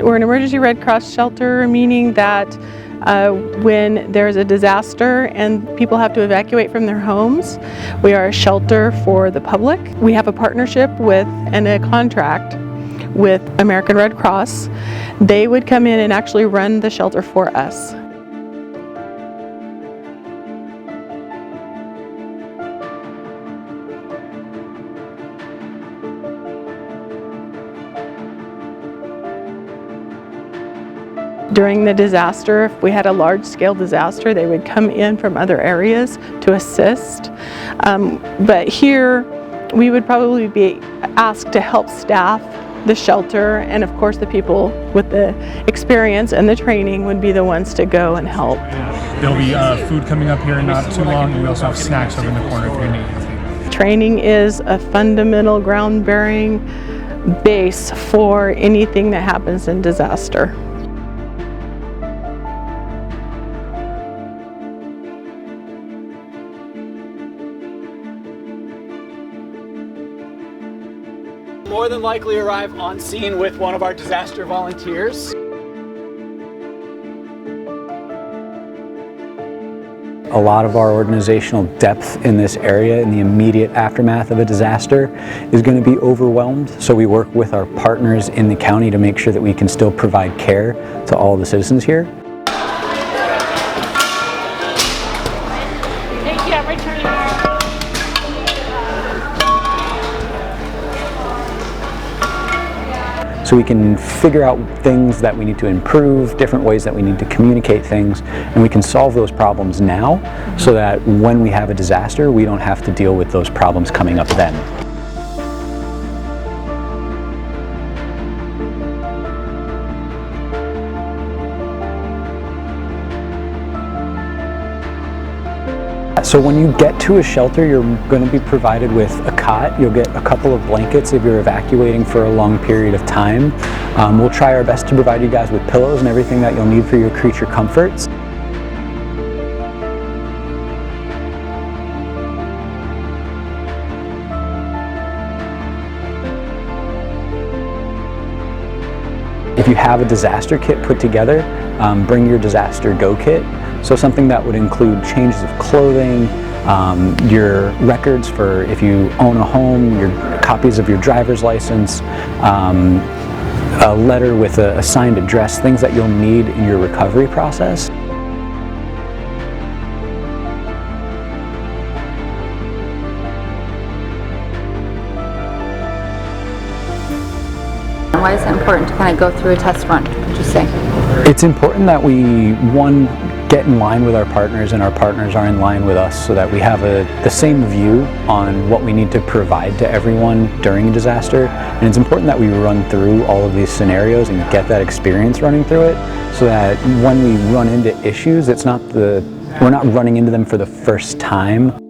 We're an emergency Red Cross shelter, meaning that when there's a disaster and people have to evacuate from their homes, we are a shelter for the public. We have a partnership with and a contract with American Red Cross. They would come in and actually run the shelter for us. During the disaster, if we had a large-scale disaster, they would come in from other areas to assist. But here, we would probably be asked to help staff the shelter, and of course the people with the experience and the training would be the ones to go and help. There'll be food coming up here in not too long, and we also have snacks over in the corner if you need anything. Training is a fundamental ground-bearing base for anything that happens in disaster. More than likely arrive on scene with one of our disaster volunteers. A lot of our organizational depth in this area in the immediate aftermath of a disaster is going to be overwhelmed, so we work with our partners in the county to make sure that we can still provide care to all the citizens here. Thank you, I'm returning. So we can figure out things that we need to improve, different ways that we need to communicate things, and we can solve those problems now so that when we have a disaster, we don't have to deal with those problems coming up then. So when you get to a shelter, you're going to be provided with a cot. You'll get a couple of blankets if you're evacuating for a long period of time. We'll try our best to provide you guys with pillows and everything that you'll need for your creature comforts. If you have a disaster kit put together, bring your disaster go kit. So something that would include changes of clothing, your records for if you own a home, your copies of your driver's license, a letter with a signed address, things that you'll need in your recovery process. Why is it important to kind of go through a test run, would you say? It's important that we, one, get in line with our partners and our partners are in line with us so that we have the same view on what we need to provide to everyone during a disaster. And it's important that we run through all of these scenarios and get that experience running through it so that when we run into issues, we're not running into them for the first time.